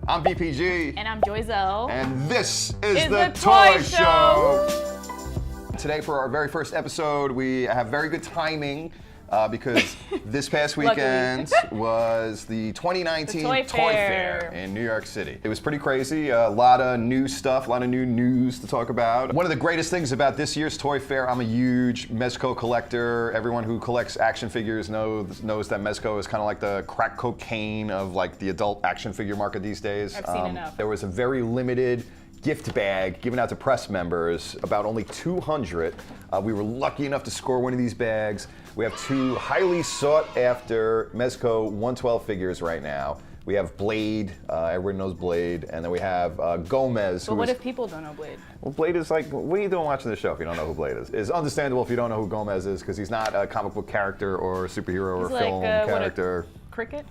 I'm BPG. And I'm Joyzel. And this is the Toy Show. Today, for our very first episode, we have very good timing because this past weekend was the 2019 Toy Fair in New York City. It was pretty crazy. A lot of new stuff, a lot of new news to talk about. One of the greatest things about this year's Toy Fair, I'm a huge Mezco collector. Everyone who collects action figures knows that Mezco is kind of like the crack cocaine of like the adult action figure market these days. I've seen enough. There was a very limited gift bag given out to press members, about only 200. We were lucky enough to score one of these bags. We have two highly sought after Mezco 112 figures right now. We have Blade, everyone knows Blade, and then we have Gomez. But what if people don't know Blade? Well, Blade is like, what are you doing watching the show if you don't know who Blade is? It's understandable if you don't know who Gomez is, because he's not a comic book character or a superhero or film character. What, a cricket?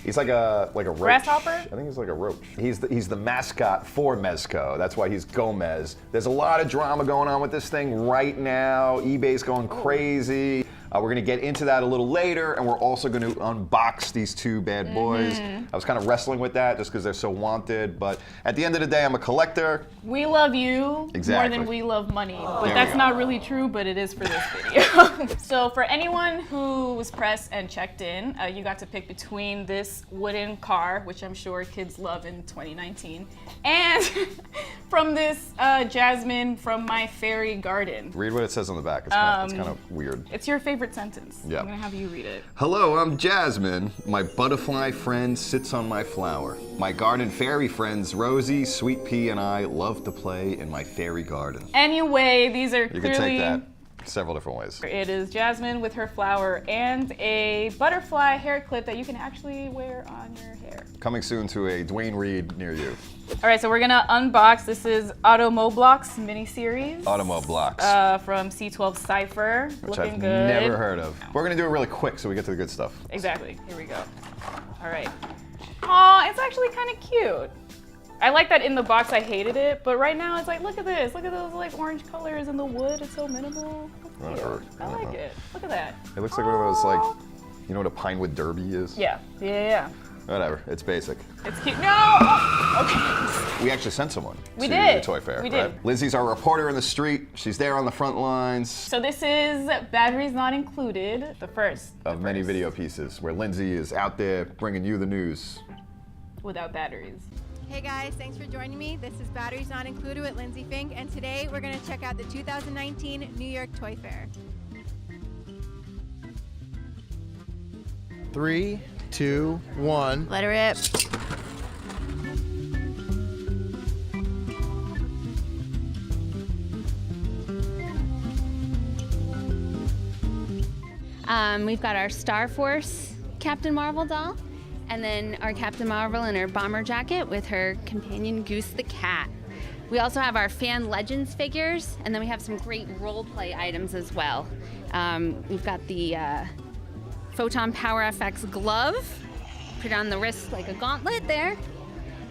He's like a roach. Grasshopper? I think he's like a roach. He's the mascot for Mezco. That's why he's Gomez. There's a lot of drama going on with this thing right now. eBay's going crazy. We're going to get into that a little later, and we're also going to unbox these two bad boys. I was kind of wrestling with that just because they're so wanted, but at the end of the day, I'm a collector. We love you more than we love money, but that's not really true, but it is for this video. So for anyone who was pressed and checked in, you got to pick between this wooden car, which I'm sure kids love in 2019, and from this Jasmine from my fairy garden. Read what it says on the back. It's kind of weird. It's your favorite sentence. Yep. I'm gonna have you read it. Hello, I'm Jasmine. My butterfly friend sits on my flower. My garden fairy friends Rosie, Sweet Pea, and I love to play in my fairy garden. Anyway, these are You can take that several different ways. It is Jasmine with her flower and a butterfly hair clip that you can actually wear on your hair. Coming soon to a Dwayne Reed near you. All right, so we're gonna unbox. This is Automoblocks mini-series. Automoblocks. From C12 Cypher. Which Looking I've good. never heard of. We're gonna do it really quick so we get to the good stuff. Exactly, here we go. All right. Aw, it's actually kind of cute. I like that in the box I hated it, but right now it's like, look at this. Look at those like orange colors in the wood. It's so minimal. Whatever. I like it. Look at that. It looks like one of those like, you know what a Pinewood Derby is? Yeah. Whatever, it's basic. It's cute. No! Okay. We actually sent someone to did. the Toy Fair. We right? did. Lindsey's our reporter in the street. She's there on the front lines. So this is Batteries Not Included, the first. Of many video pieces where Lindsey is out there bringing you the news. Without batteries. Hey guys, thanks for joining me. This is Batteries Not Included with Lindsey Fink, and today we're going to check out the 2019 New York Toy Fair. 3, 2, 1. Let her rip. We've got our Star Force Captain Marvel doll, and then our Captain Marvel in her bomber jacket with her companion Goose the cat. We also have our Fan Legends figures, and then we have some great role play items as well. We've got the Photon Power FX glove, put on the wrist like a gauntlet there.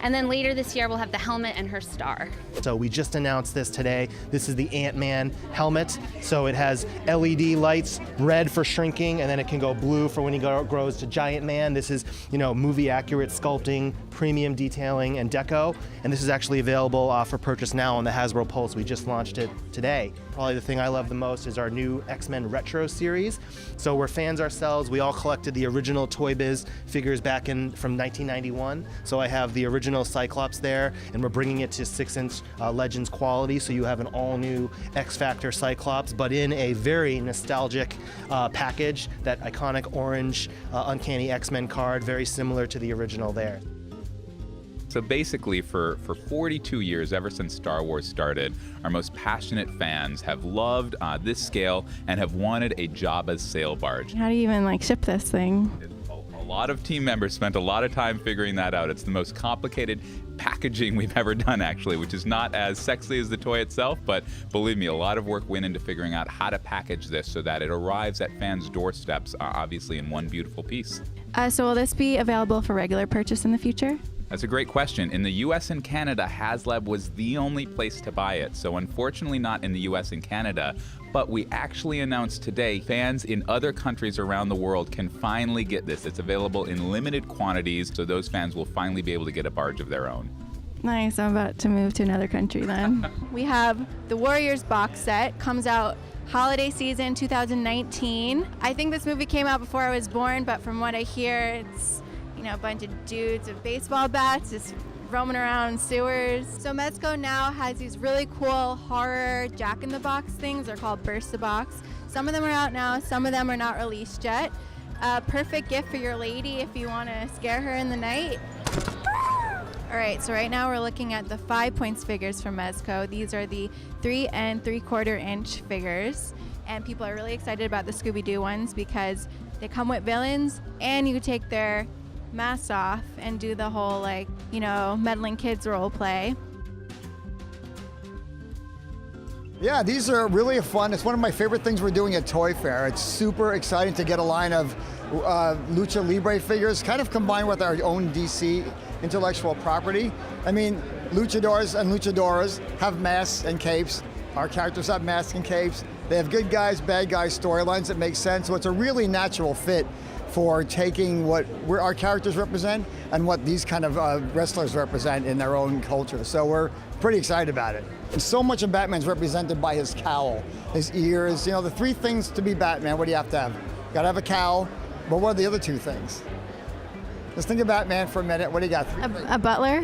And then later this year, we'll have the helmet and her star. So we just announced this today. This is the Ant-Man helmet. So it has LED lights, red for shrinking, and then it can go blue for when he grows to Giant Man. This is, movie accurate sculpting, premium detailing, and deco. And this is actually available for purchase now on the Hasbro Pulse. We just launched it today. Probably the thing I love the most is our new X-Men Retro series. So we're fans ourselves. We all collected the original Toy Biz figures back from 1991. So I have the original Cyclops there, and we're bringing it to 6-inch Legends quality, so you have an all-new X-Factor Cyclops, but in a very nostalgic package, that iconic orange Uncanny X-Men card, very similar to the original there. So basically, for 42 years, ever since Star Wars started, our most passionate fans have loved this scale and have wanted a Jabba's sail barge. How do you even ship this thing? A lot of team members spent a lot of time figuring that out. It's the most complicated packaging we've ever done, actually, which is not as sexy as the toy itself, but believe me, a lot of work went into figuring out how to package this so that it arrives at fans' doorsteps, obviously in one beautiful piece. So will this be available for regular purchase in the future? That's a great question. In the US and Canada, HasLab was the only place to buy it, so unfortunately not in the US and Canada. But we actually announced today fans in other countries around the world can finally get this. It's available in limited quantities, so those fans will finally be able to get a barge of their own. Nice, I'm about to move to another country then. We have the Warriors box set, comes out holiday season 2019. I think this movie came out before I was born, but from what I hear, it's, you know, a bunch of dudes with baseball bats just roaming around sewers. So Mezco now has these really cool horror jack-in-the-box things. They're called Burst-a-Box. Some of them are out now, some of them are not released yet. A perfect gift for your lady if you want to scare her in the night. All right, so right now we're looking at the 5 points figures from Mezco. These are the 3 3/4 inch figures, and people are really excited about the Scooby-Doo ones because they come with villains, and you take their masks off and do the whole, like, you know, meddling kids role play. Yeah, these are really fun. It's one of my favorite things we're doing at Toy Fair. It's super exciting to get a line of Lucha Libre figures, kind of combined with our own DC intellectual property. I mean, luchadors and luchadoras have masks and capes. Our characters have masks and capes. They have good guys, bad guys storylines that make sense. So it's a really natural fit for taking what our characters represent and what these kind of wrestlers represent in their own culture. So we're pretty excited about it. And so much of Batman's represented by his cowl, his ears. You know, the 3 things to be Batman, what do you have to have? You gotta have a cowl, but what are the other 2 things? Let's think of Batman for a minute. What do you got? A butler?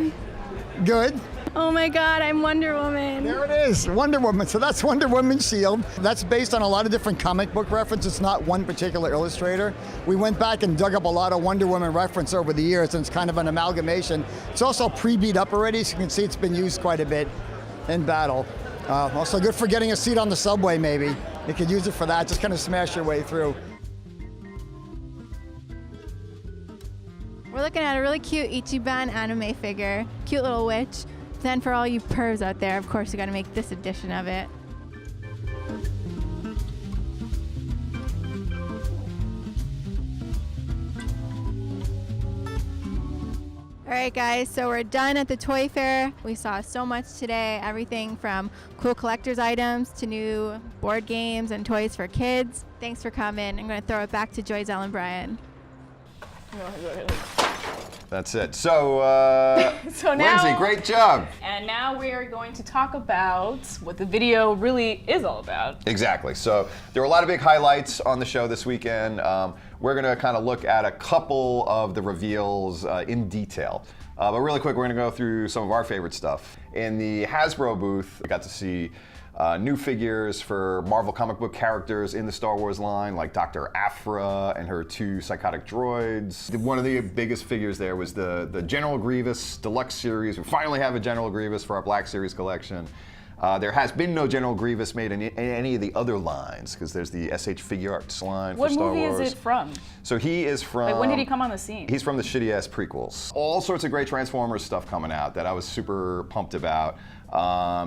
Good. Oh my God, I'm Wonder Woman. There it is, Wonder Woman. So that's Wonder Woman's shield. That's based on a lot of different comic book references. It's not one particular illustrator. We went back and dug up a lot of Wonder Woman reference over the years, and it's kind of an amalgamation. It's also pre-beat up already, so you can see it's been used quite a bit in battle. Also good for getting a seat on the subway, maybe. You could use it for that, just kind of smash your way through. We're looking at a really cute Ichiban anime figure, cute little witch. Then for all you pervs out there, of course, you gotta make this edition of it. All right, guys, so we're done at the Toy Fair. We saw so much today, everything from cool collector's items to new board games and toys for kids. Thanks for coming. I'm gonna throw it back to Joyzel and Brian. That's it. So, So now, Lindsey, great job. And now we are going to talk about what the video really is all about. Exactly. So there were a lot of big highlights on the show this weekend. We're going to kind of look at a couple of the reveals in detail. But really quick, we're going to go through some of our favorite stuff. In the Hasbro booth, we got to see new figures for Marvel comic book characters in the Star Wars line, like Dr. Aphra and her 2 psychotic droids. One of the biggest figures there was the General Grievous Deluxe Series. We finally have a General Grievous for our Black Series collection. There has been no General Grievous made in any of the other lines, because there's the SH Figure Arts line for Star Wars. What movie is it from? So he is from... Like, when did he come on the scene? He's from the shitty-ass prequels. All sorts of great Transformers stuff coming out that I was super pumped about.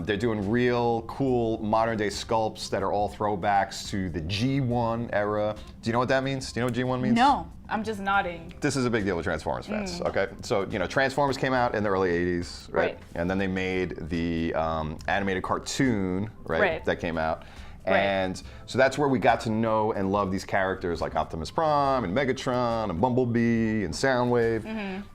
They're doing real cool modern-day sculpts that are all throwbacks to the G1 era. Do you know what that means? Do you know what G1 means? No, I'm just nodding. This is a big deal with Transformers fans, okay? So, you know, Transformers came out in the early 80s, right? And then they made the animated cartoon, right? That came out. And so that's where we got to know and love these characters like Optimus Prime and Megatron and Bumblebee and Soundwave.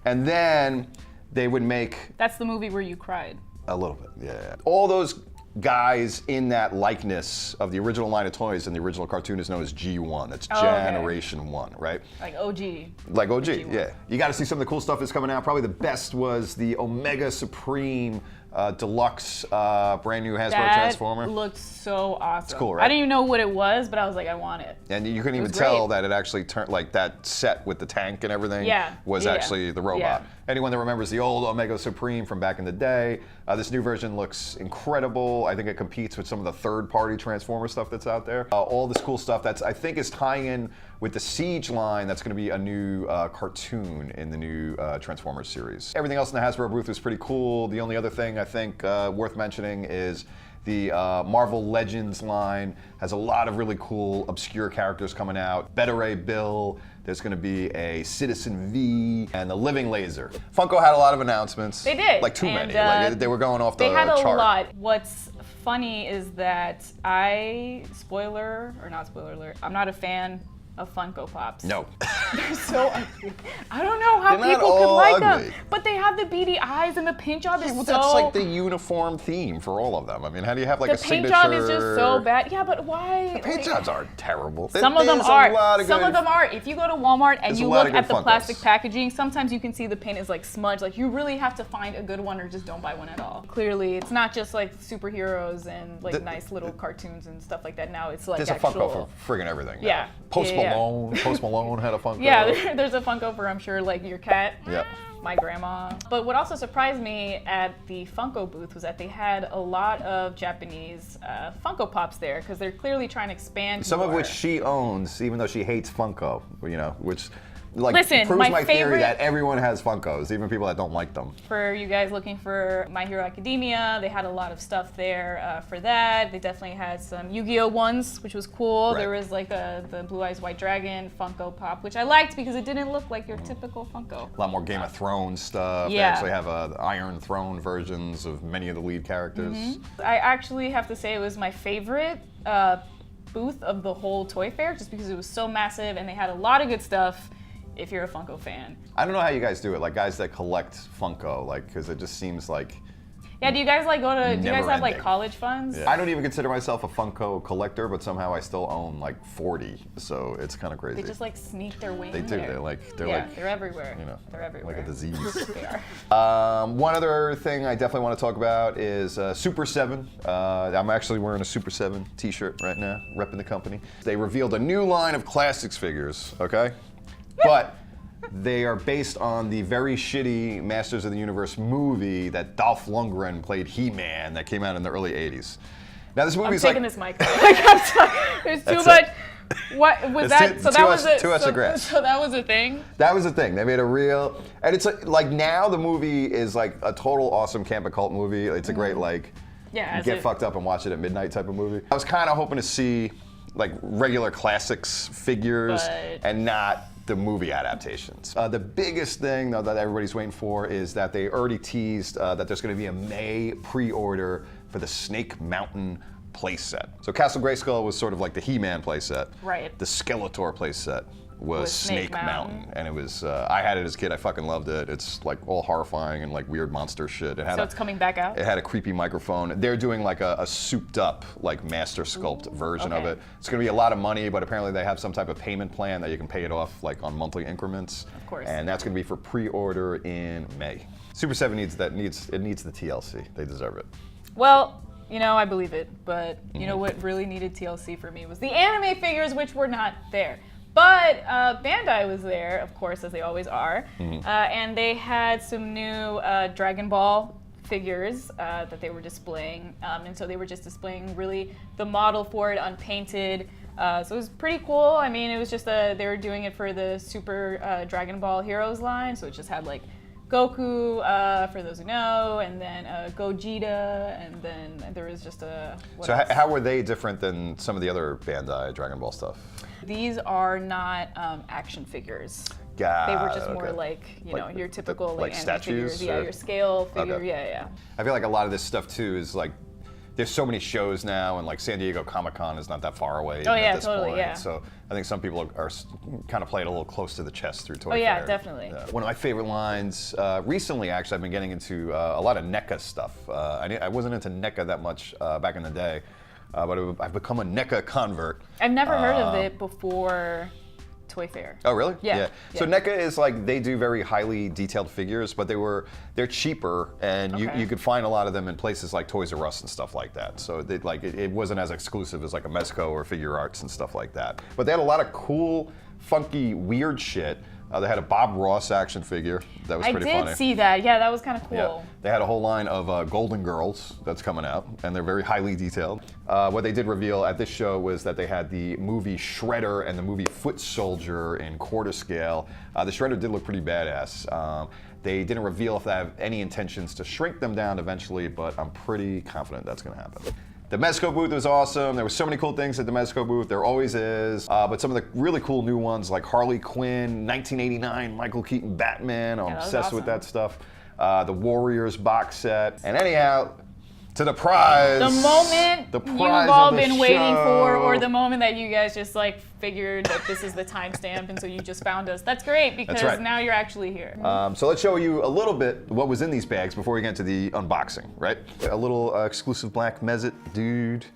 And then they would make... That's the movie where you cried. A little bit, yeah. All those guys in that likeness of the original line of toys and the original cartoon is known as G1. That's Generation 1, right? Like OG. Like OG, G1. yeah. You got to see some of the cool stuff that's coming out. Probably the best was the Omega Supreme Deluxe brand new Hasbro Transformer. That looked so awesome. It's cool, right? I didn't even know what it was, but I was like, I want it. And you couldn't even tell that it actually turned, like that set with the tank and everything was actually the robot. Anyone that remembers the old Omega Supreme from back in the day, this new version looks incredible. I think it competes with some of the third-party Transformer stuff that's out there. All this cool stuff that's, I think, is tying in with the Siege line. That's going to be a new cartoon in the new Transformers series. Everything else in the Hasbro booth was pretty cool. The only other thing I think worth mentioning is The Marvel Legends line has a lot of really cool, obscure characters coming out. Beta Ray Bill, there's going to be a Citizen V, and the Living Laser. Funko had a lot of announcements. They did. Like too many. Like, they were going off the chart. They had a chart. lot. What's funny is that spoiler alert, I'm not a fan of Funko Pops. No. They're so ugly. I don't know how They're not people could all like ugly. them. But they have the beady eyes and the paint job is Well, so... that's like the uniform theme for all of them. I mean, how do you have like the a signature? paint job is just so bad. Yeah, but why? The paint jobs aren't terrible. Some of them There's are. a lot of Some good- of them are. If you go to Walmart and There's you a lot look of at good the Funkos. plastic packaging, sometimes you can see the paint is like smudged. Like you really have to find a good one or just don't buy one at all. Clearly, it's not just like superheroes and like nice little cartoons and stuff like that. Now it's like There's a Funko for friggin' everything. Yeah. Post Yeah. Malone. Post Malone had a Funko. Yeah, there's a Funko for, I'm sure, like your cat, Yep. my grandma. But what also surprised me at the Funko booth was that they had a lot of Japanese Funko Pops there because they're clearly trying to expand Some of more. which she owns, even though she hates Funko. You know, which like Listen, proves my my theory favorite- that everyone has Funkos, even people that don't like them. For you guys looking for My Hero Academia, they had a lot of stuff there for that. They definitely had some Yu-Gi-Oh! Ones, which was cool. Right. There was like the Blue Eyes White Dragon Funko Pop, which I liked because it didn't look like your typical Funko. A lot more Game of Thrones stuff. They Yeah. actually have Iron Throne versions of many of the lead characters. I actually have to say it was my favorite booth of the whole toy fair, just because it was so massive and they had a lot of good stuff if you're a Funko fan. I don't know how you guys do it, like guys that collect Funko, like, because it just seems like. Yeah, do you guys like do you guys have like Never-ending. college funds? I don't even consider myself a Funko collector, but somehow I still own like 40, so it's kind of crazy. They just like sneak their way They in do. there. They're They're everywhere. you know, They're everywhere. like a disease. They are. One other thing I definitely want to talk about is Super 7. I'm actually wearing a Super 7 t-shirt right now, repping the company. They revealed a new line of classics figures, okay? But they are based on the very shitty Masters of the Universe movie that Dolph Lundgren played He-Man that came out in the early 80s. Now this I'm movie's taking like... this mic. There's too That's much. it. What was It's that? too- So too that much- was a, too much so, aggress. so that was a thing. That was the thing. They made a real, and it's like now the movie is like a total awesome camp and cult movie. It's a great like Yeah, as get it- fucked up and watch it at midnight type of movie. I was kind of hoping to see like regular classics figures But- and not the movie adaptations. The biggest thing though that everybody's waiting for is that they already teased that there's going to be a May pre-order for the Snake Mountain playset. So Castle Grayskull was sort of like the He-Man playset. Right. The Skeletor playset was Was Snake Snake Mountain. Mountain. And it was, I had it as a kid, I fucking loved it. It's like all horrifying and like weird monster shit. It had So it's coming back out? It had a creepy microphone. They're doing like a souped up, like master sculpt version of okay. it. It's gonna be a lot of money, but apparently they have some type of payment plan that you can pay it off like on monthly increments. Of course. And that's gonna be for pre-order in May. Super 7 needs the TLC. They deserve it. Well, you know, I believe it, but you Mm-hmm. know what really needed TLC for me was the anime figures, which were not there. But Bandai was there, of course, as they always are, Mm-hmm. and they had some new Dragon Ball figures that they were displaying, and so they were just displaying really the model for it unpainted. So it was pretty cool. I mean, it was just they were doing it for the Super Dragon Ball Heroes line, so it just had like Goku, for those who know, and then Gogeta, and then there was just a. What So else? how were they different than some of the other Bandai Dragon Ball stuff? These are not action figures. They were just more okay. like, you know, Like- your typical like anime statues, figures. Yeah, or- your scale figure. Okay. Yeah. I feel like a lot of this stuff too is like, there's so many shows now, and like San Diego Comic-Con is not that far away even Oh, yeah, at this totally, point. yeah. So I think some people are kind of playing a little close to the chest through Toy Oh, yeah, Fair. definitely. One of my favorite lines recently, actually, I've been getting into a lot of NECA stuff. I wasn't into NECA that much back in the day, but I've become a NECA convert. I've never heard of it before Toy Fair. Oh, really? Yeah, So yeah. NECA is like, they do very highly detailed figures, but they're cheaper, and Okay. you could find a lot of them in places like Toys R Us and stuff like that. So it wasn't as exclusive as like a Mezco or Figure Arts and stuff like that. But they had a lot of cool, funky, weird shit. They had a Bob Ross action figure that was I pretty did funny. see that. Yeah, that was kind of cool. Yeah. They had a whole line of Golden Girls that's coming out, and they're very highly detailed. What they did reveal at this show was that they had the movie Shredder and the movie Foot Soldier in quarter scale. The Shredder did look pretty badass. They didn't reveal if they have any intentions to shrink them down eventually, but I'm pretty confident that's going to happen. The Mezco booth was awesome. There were so many cool things at the Mezco booth. There always is. But some of the really cool new ones like Harley Quinn, 1989 Michael Keaton Batman. I'm obsessed with that stuff. The Warriors box set. And anyhow, to the prize. The moment you've all been waiting for, or the moment that you guys just like figured that this is the timestamp and so you just found us. That's great because now you're actually here. So let's show you a little bit what was in these bags before we get to the unboxing, right? A little exclusive black Mezit dude.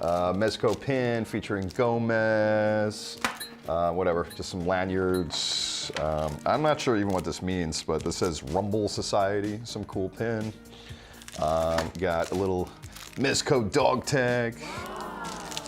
Mezco pin featuring Gomez. Whatever, just some lanyards. I'm not sure even what this means, but this says Rumble Society, some cool pin. Got a little Mezco dog tag.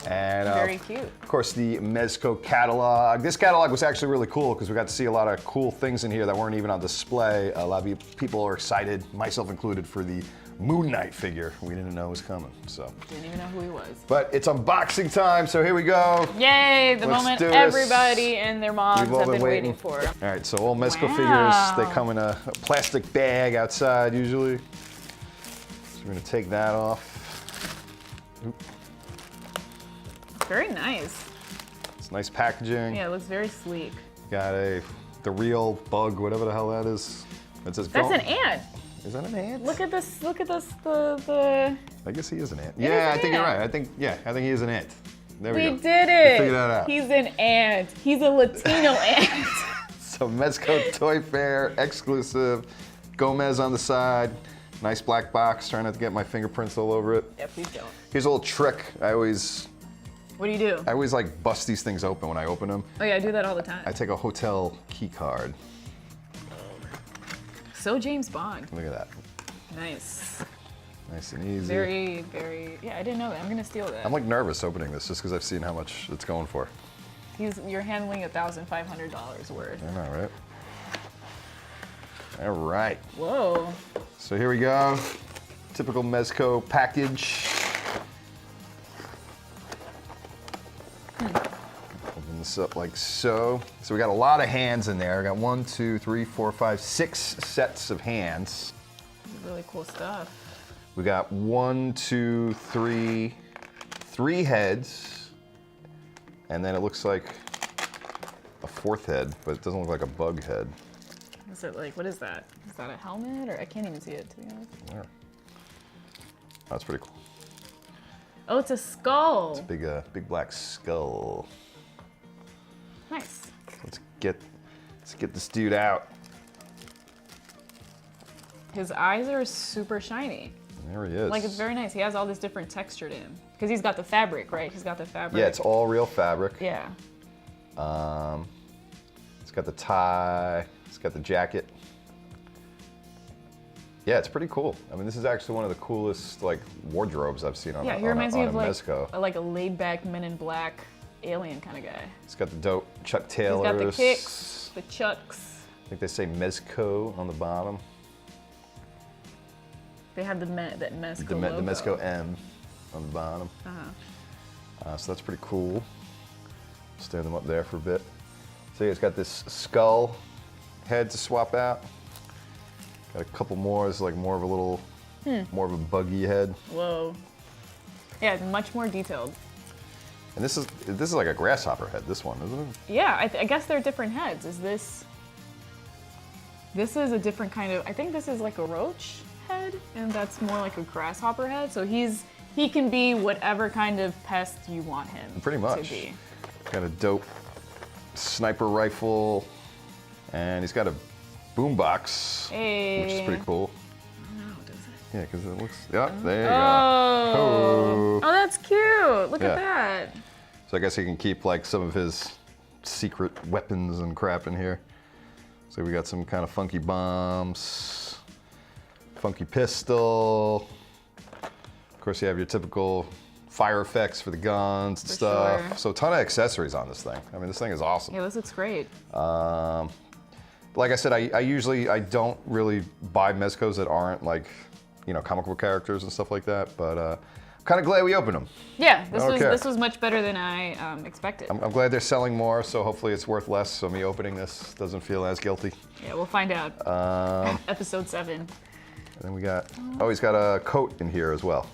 And very cute. Of course, the Mezco catalog. This catalog was actually really cool because we got to see a lot of cool things in here that weren't even on display. A lot of people are excited, myself included, for the Moon Knight figure. We didn't know it was coming, so. Didn't even know who he was. But it's unboxing time, so here we go. Yay, the moment everybody and their moms have been waiting for. All right, so all Mezco figures, they come in a plastic bag outside usually. So we're gonna take that off. Oop. Very nice. It's nice packaging. Yeah, it looks very sleek. Got the real bug, whatever the hell that is. It says That's an ant. Is that an ant? Look at this, the... I guess he is an ant. Yeah, I think you're right. I think he is an ant. There we go. We did it. We figured that out. He's an ant. He's a Latino ant. So Mezco Toy Fair, exclusive. Gomez on the side. Nice black box, trying not to get my fingerprints all over it. Yeah, please don't. Here's a little trick. What do you do? I always like bust these things open when I open them. Oh yeah, I do that all the time. I take a hotel key card. So James Bond. Look at that. Nice. Nice and easy. Very, very, yeah, I didn't know that. I'm gonna steal that. I'm like nervous opening this just because I've seen how much it's going for. You're handling $1,500 worth. I know, right? All right. Whoa. So here we go. Typical Mezco package. Open this up like so. So we got a lot of hands in there. We got 1, 2, 3, 4, 5, 6 sets of hands. Really cool stuff. We got 1, 2, 3 heads. And then it looks like a 4th head, but it doesn't look like a bug head. Is it like, what is that? Is that a helmet? Or I can't even see it, to be honest. Where? Oh, that's pretty cool. Oh, it's a skull. It's a big black skull. Nice. Let's get this dude out. His eyes are super shiny. There he is. Like, it's very nice. He has all this different texture to him. Because he's got the fabric, right? He's got the fabric. Yeah, it's all real fabric. Yeah. It's got the tie. It's got the jacket. Yeah, it's pretty cool. I mean, this is actually one of the coolest like wardrobes I've seen on he reminds me of Mezco. like a laid-back Men in Black alien kind of guy. It's got the dope Chuck Taylors. He's got the kicks, the chucks. I think they say Mezco on the bottom. They have that Mezco logo. The Mezco M on the bottom. So that's pretty cool. Stand them up there for a bit. So yeah, it's got this skull head to swap out. Got a couple more. It's like more of a little, more of a buggy head. Whoa. Yeah, much more detailed. And this is like a grasshopper head. This one, isn't it? Yeah, I guess they're different heads. Is this? This is a different kind of. I think this is like a roach head, and that's more like a grasshopper head. So he can be whatever kind of pest you want him. Pretty much. To be. Got a dope sniper rifle, and he's got a boombox, which is pretty cool. No, does it? Yeah, because it looks. Yeah, there you go. Oh, that's cute. Look at that. So I guess he can keep like some of his secret weapons and crap in here. So we got some kind of funky bombs, funky pistol. Of course, you have your typical fire effects for the guns and stuff. Sure. So a ton of accessories on this thing. I mean, this thing is awesome. Yeah, this looks great. Like I said, I don't really buy Mezcos that aren't like, you know, comic book characters and stuff like that. But I'm kind of glad we opened them. Yeah, this was much better than I expected. I'm glad they're selling more, so hopefully it's worth less. So me opening this doesn't feel as guilty. Yeah, we'll find out. Episode 7. And then we got, he's got a coat in here as well.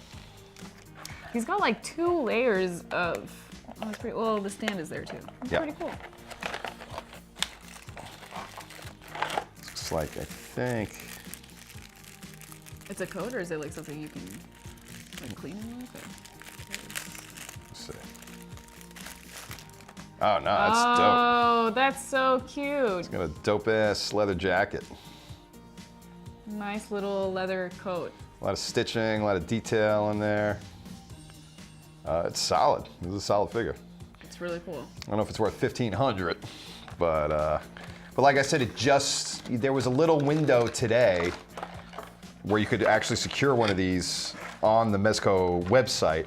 He's got like 2 layers of. Oh, that's pretty. Well, the stand is there too. That's Yeah. pretty cool. Looks like, I think. It's a coat, or is it like something you can like clean with? Or? Let's see. Oh, no, that's dope. Oh, that's so cute. Got a dope ass leather jacket. Nice little leather coat. A lot of stitching, a lot of detail in there. It's solid. This is a solid figure. It's really cool. I don't know if it's worth $1,500, but like I said, there was a little window today where you could actually secure one of these on the Mezco website.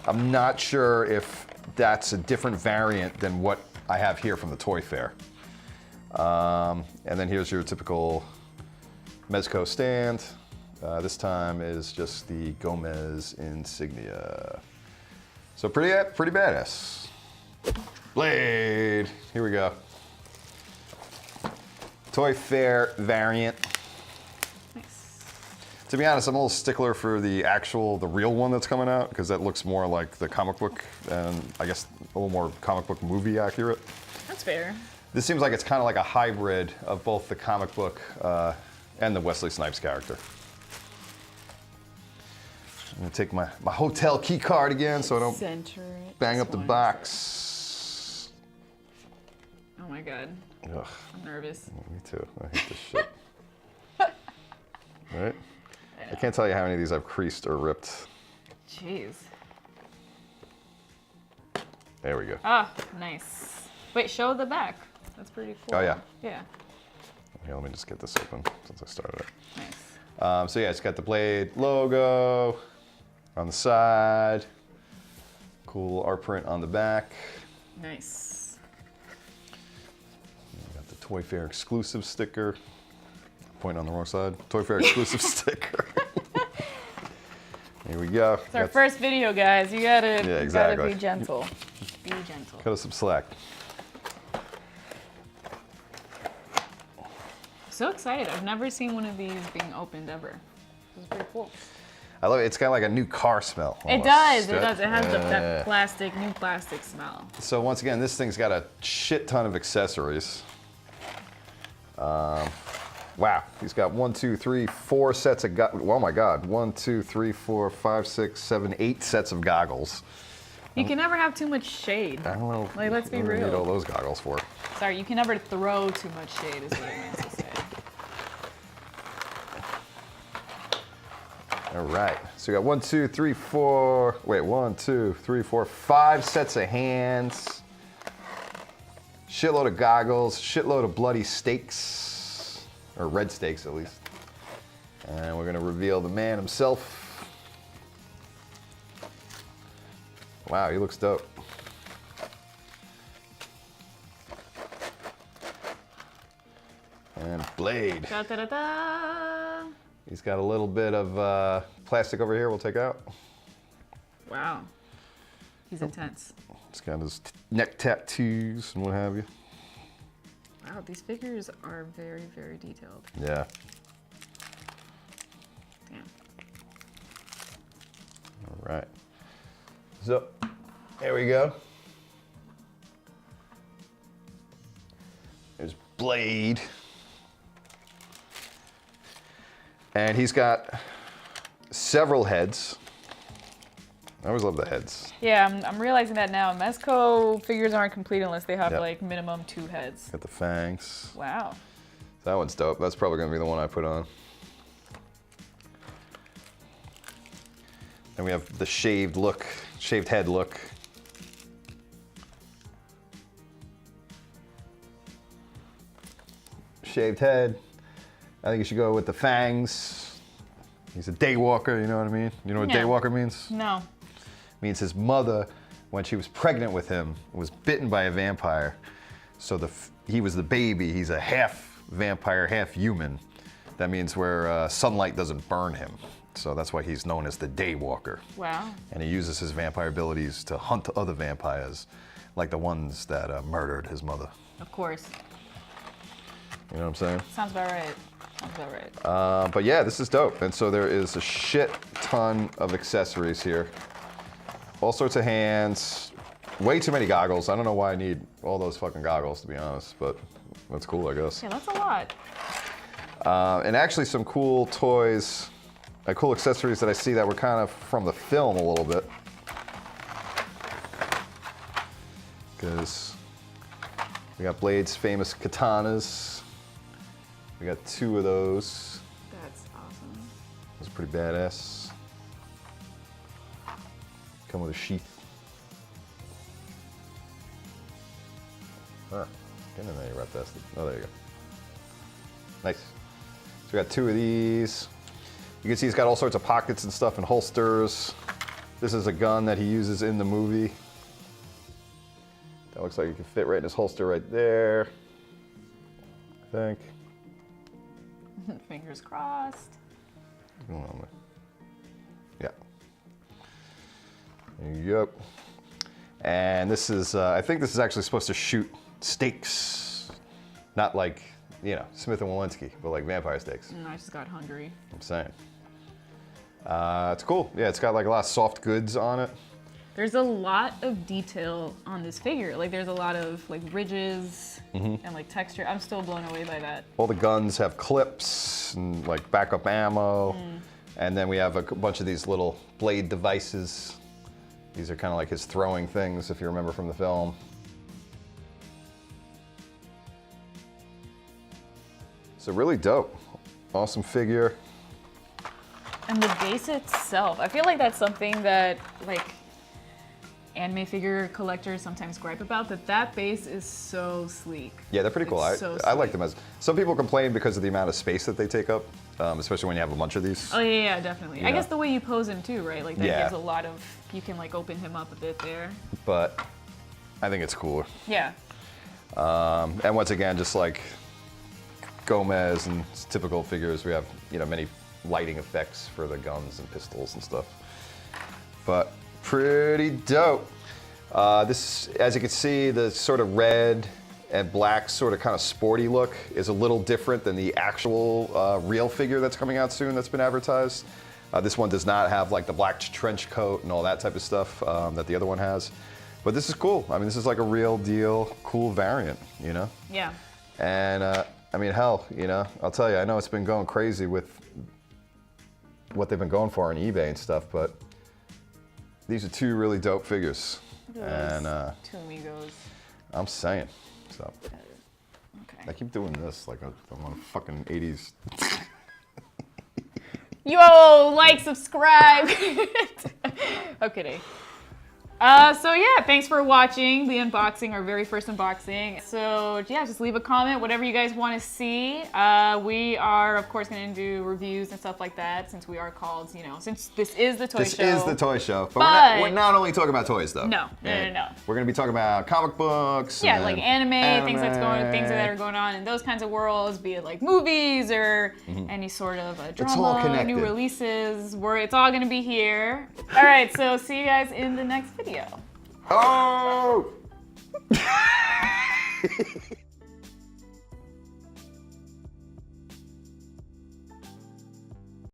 I'm not sure if that's a different variant than what I have here from the Toy Fair. And then here's your typical Mezco stand. This time is just the Gomez insignia. So pretty badass. Blade, here we go. Toy Fair variant. Nice. To be honest, I'm a little stickler for the real one that's coming out, because that looks more like the comic book, and I guess a little more comic book movie accurate. That's fair. This seems like it's kind of like a hybrid of both the comic book and the Wesley Snipes character. I'm gonna take my hotel key card again so I don't Center it. bang up the Swan. box. Oh my god. Ugh, I'm nervous. me too. I hate this shit. Right? I can't tell you how many of these I've creased or ripped. Jeez. There we go. Ah, nice. Wait, show the back. That's pretty cool. Oh, yeah. Yeah. Here, let me just get this open since I started it. Nice. So yeah, it's got the Blade logo on the side. Cool art print on the back. Nice. Got the Toy Fair exclusive sticker. Point on the wrong side. Toy Fair exclusive sticker. Here we go. It's our first video, guys. You gotta exactly. be gentle. Be gentle. Cut us some slack. So excited. I've never seen one of these being opened ever. This is pretty cool. I love it. It's got like a new car smell. It almost. does. It does. It has that new plastic smell. So once again, this thing's got a shit ton of accessories. Wow, he's got 1, 2, 3, 4 sets of oh my god, 1, 2, 3, 4, 5, 6, 7, 8 sets of goggles. You can never have too much shade. I don't know. Like, let's be what do we real. need all those goggles for? Sorry, you can never throw too much shade, is what I meant to say. All right, so we got 1, 2, 3, 4. Wait, 1, 2, 3, 4, 5 sets of hands. Shitload of goggles. Shitload of bloody steaks. Or red steaks, at least. And we're gonna reveal the man himself. Wow, he looks dope. And Blade. Da, da, da, da. He's got a little bit of plastic over here we'll take out. Wow. He's intense. He's got his neck tattoos and what have you. Wow, these figures are very, very detailed. Yeah. Damn. All right. So, there we go. There's Blade. And he's got several heads. I always love the heads. Yeah, I'm realizing that now. Mezco figures aren't complete unless they have Yep. like minimum 2 heads. Got the fangs. Wow. That one's dope. That's probably gonna be the one I put on. Then we have the shaved head look. Shaved head. I think you should go with the fangs. He's a daywalker, you know what I mean? You know what Yeah. daywalker means? No. Means his mother, when she was pregnant with him, was bitten by a vampire. So he was the baby. He's a half vampire, half human. That means where sunlight doesn't burn him. So that's why he's known as the Daywalker. Wow. And he uses his vampire abilities to hunt other vampires, like the ones that murdered his mother. Of course. You know what I'm saying? Sounds about right. Sounds about right. But yeah, this is dope. And so there is a shit ton of accessories here. all sorts of hands. Way too many goggles. I don't know why I need all those fucking goggles, to be honest, but that's cool, I guess. Yeah, that's a lot. And actually some cool toys, cool accessories that I see that were kind of from the film a little bit. Because we got Blade's famous katanas. We got 2 of those. That's awesome. Those are pretty badass. Come with a sheath. Huh. Get in there, you rat bastard. Oh, there you go. Nice. So we got 2 of these. You can see he's got all sorts of pockets and stuff and holsters. This is a gun that he uses in the movie. That looks like it can fit right in his holster right there. I think. Fingers crossed. Yeah. There you go. And this is, I think this is actually supposed to shoot steaks. Not like, you know, Smith & Wollensky, but like vampire steaks. I just got hungry. I'm saying. It's cool. Yeah, it's got like a lot of soft goods on it. There's a lot of detail on this figure. Like there's a lot of like ridges and like texture. I'm still blown away by that. All the guns have clips and like backup ammo. And then we have a bunch of these little blade devices. These are kind of like his throwing things, if you remember from the film. So really dope. Awesome figure. And the base itself, I feel like that's something that like anime figure collectors sometimes gripe about, but that base is so sleek. Yeah, they're pretty cool. It's so I like sleek. them as. Some people complain because of the amount of space that they take up, especially when you have a bunch of these. Oh yeah, definitely. I Yeah. guess the way you pose him too, right? Like that Yeah. gives a lot of, you can like open him up a bit there. But I think it's cooler. Yeah. And once again, just like Gomez and typical figures, we have, you know, many lighting effects for the guns and pistols and stuff. But pretty dope. This, as you can see, the sort of red and black sort of kind of sporty look is a little different than the actual real figure that's coming out soon that's been advertised. This one does not have like the black trench coat and all that type of stuff that the other one has. But this is cool. I mean, this is like a real deal, cool variant, you know? Yeah. And I mean, hell, you know, I'll tell you, I know it's been going crazy with what they've been going for on eBay and stuff, but these are 2 really dope figures. And 2 amigos. I'm saying, so. Okay. I keep doing this like I'm on a fucking 80s. Yo, like, subscribe. I'm kidding. So yeah, thanks for watching the unboxing, our very first unboxing. So yeah, just leave a comment, whatever you guys want to see. We are, of course, going to do reviews and stuff like that, since we are called, you know, since this is the toy show. This is the toy show. But we're not only talking about toys, though. No. We're going to be talking about comic books. Yeah, and like anime, things that are going on in those kinds of worlds, be it like movies or any sort of drama, new releases. It's all going to be here. All right, so see you guys in the next video. Oh!